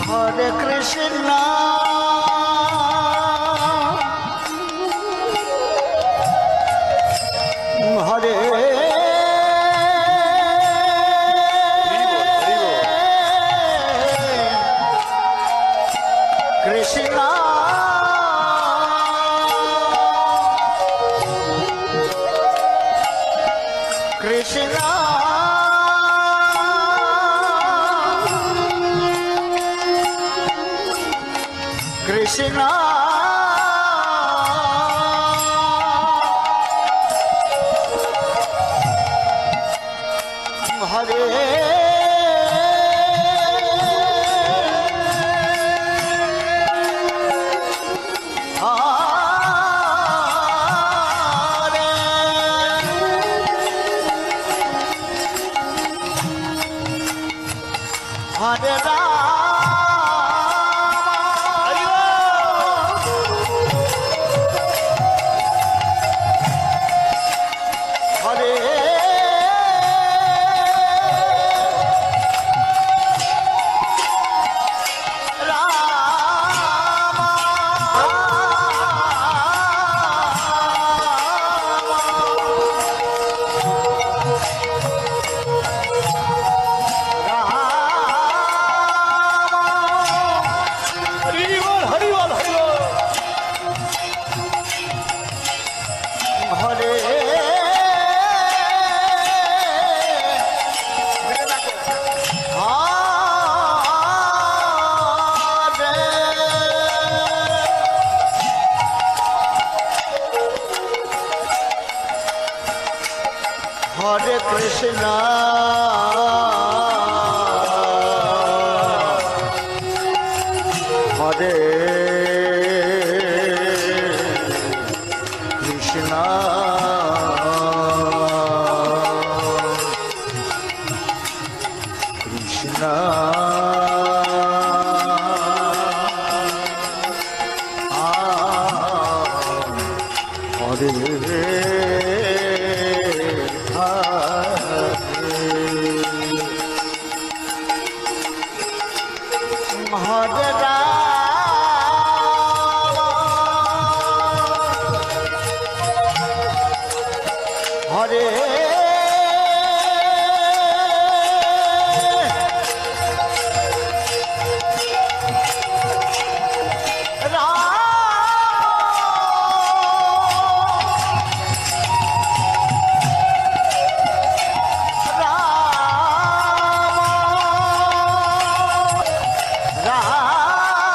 Hare Krishna Hare Krishna Krishna Krishna Hare Hare Hare Krishna Hare Krishna Krishna Hare Hare Hare Ram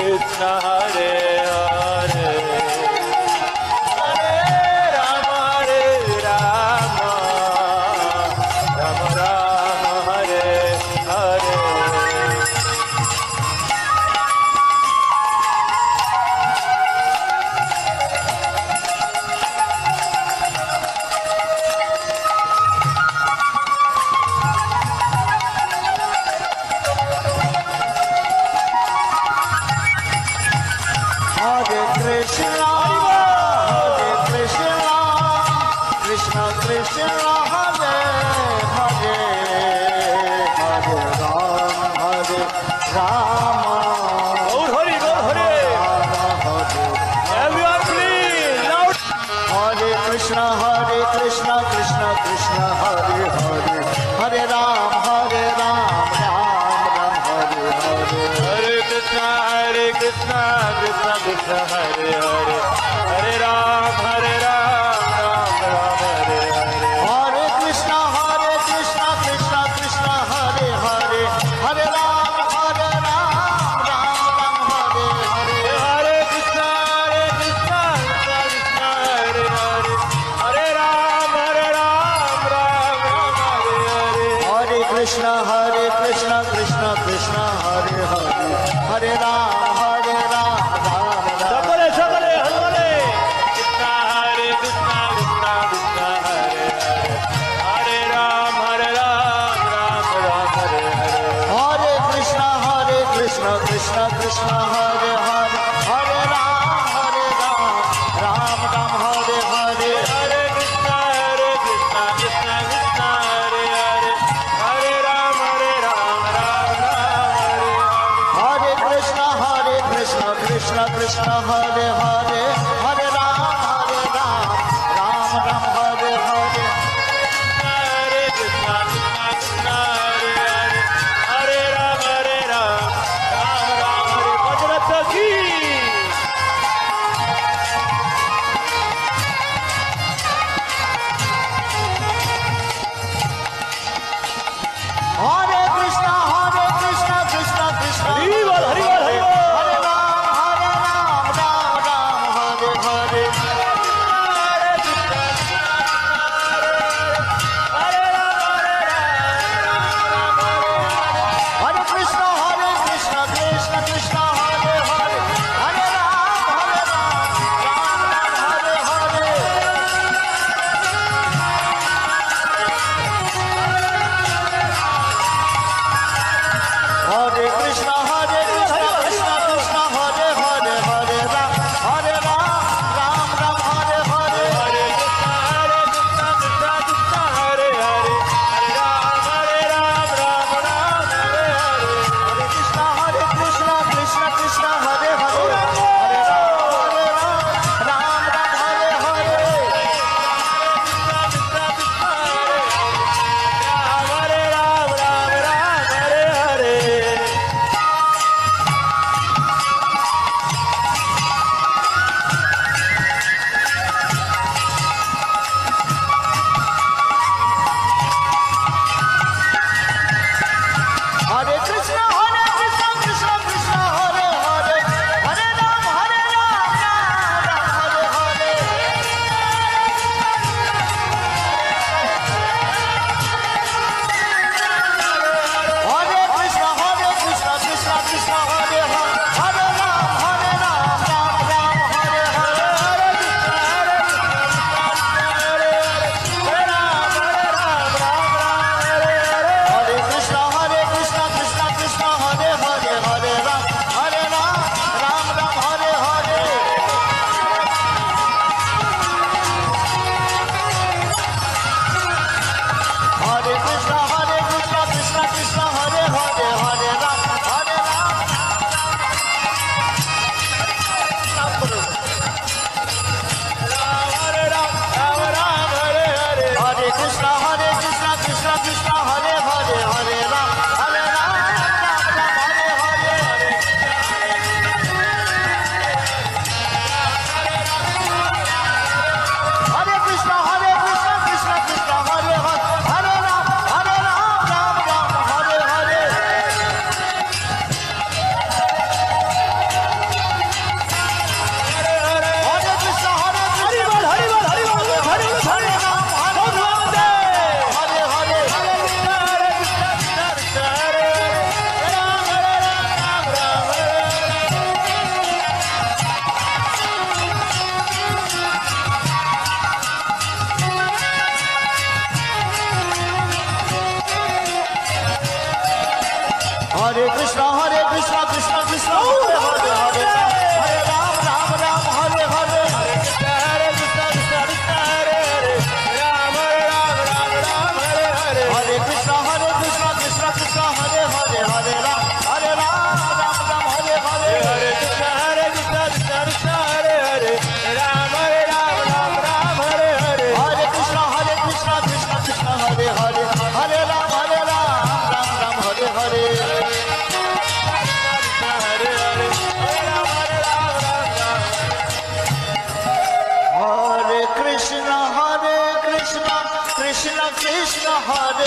Krishna, Hare Hare, Hare Rama, Rama Rama, Hare Hare. Hare Krishna, Krishna Krishna, Hare Hare, Hare Ram, Hare Rama, Gaur Hari, Gaur Hari. Hare Everyone please, loud. Hare Krishna, Krishna Krishna, Hare Hare, Hare Ram, Ram Ram, Hare Hare. Hare Krishna, Krishna Krishna, Hare Hare, Hare Ram, Ram Ram, Hare Hare. Hare Krishna, Krishna Krishna, Hare Hare, Hare Ram, Ram Ram, Hare Hare. Hare Krishna, Krishna Krishna, Hare Hare, Hare Ram, Ram Ram, Hare Hare. Hare Krishna, Krishna Krishna, Hare Hare, Hare Ram, Ram Ram. সকলে সকলে হরে কৃষ্ণ, হরে কৃষ্ণ, কৃষ্ণ কৃষ্ণ, হরে হরে, হরে Ram, Ram Ram, Hare Hare. Hare Krishna, Krishna Krishna, Hare Hare, Hare Ram, Ram Ram, Hare Hare. Hare Krishna, Krishna Krishna, Hare Hare, Hare Ram, Ram Ram, Hare Hare. Hare Krishna, Krishna Krishna, Hare Hare, Hare Ram, Ram Ram, Hare Hare. Hare Krishna, Krishna Krishna, Hare Hare, Hare Ram, Ram Ram, Hare. বজরথ কি Hare Krishna, Krishna Krishna, Hari বল, হরি বল, হরি বল. Hare Ram, Ram Ram, Hare Hare. Hare Krishna, Krishna Krishna, Hare Hare, Hare Ram, Ram Ram, Hare Hare. Hare Krishna, Krishna Krishna, Hare Hare, Hare Ram, Ram Ram, Hare Hare. Hare Krishna, Krishna Krishna, Hare Hare, Hare Ram, Ram Ram, Hare Hare. Hare Krishna, Krishna Krishna, Hare Hare, Hare Ram, Ram Ram, Hare Hare. Hare Ram, Ram Ram, Hare Hare. Hare Krishna, Krishna Krishna, Hare Hare, Hare Ram, Ram Ram, Hare Hare. Hare Krishna, Krishna Krishna, Hare Hare, Hare Ram, Ram Ram, Hare Hare. Hare Krishna, Krishna Krishna, Hare Hare, Hare Ram, Ram Ram, Hare Hare. Hare Krishna, Krishna Hare Hare, Hare Ram, Hare Krishna, Krishna Hare Hare, Hare Ram, Ram Ram, Hare Hare. Hare Krishna, Krishna Krishna, Hare Hare, Hare Ram, Ram Ram, Hare Hare. Hare Krishna Krishna Krishna Hare Hare Hare Ram Ram Ram Hare Hare Hare Krishna Krishna Krishna Hare Hare Ram Ram Ram Ram Hare Hare Hare Krishna Krishna Krishna Hare Hare Hare Ram Ram Ram Hare Hare Hare Krishna Krishna Krishna Hare Hare Ram Ram Ram Hare Hare Hare Krishna Krishna Krishna Hare Hare Hare Ram Ram Hare Hare Hare Hare Ram Ram Hare Krishna Krishna Krishna Hare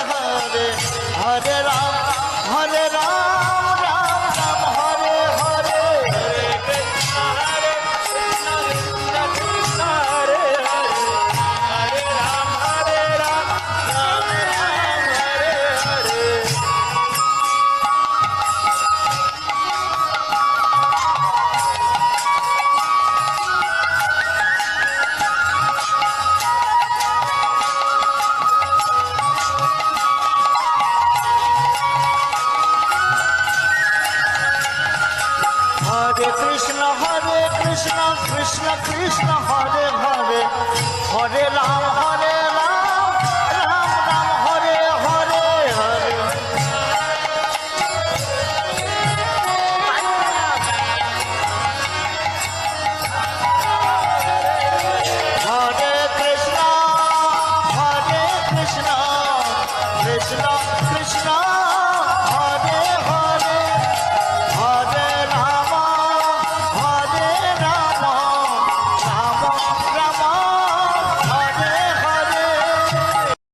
Hare Hare Ram Ram Ram Hare Hare Hare Krishna Krishna Krishna Hare Hare Hare Ram Ram Hare Hare Hare Krishna Krishna Krishna Hare Hare Hare Ram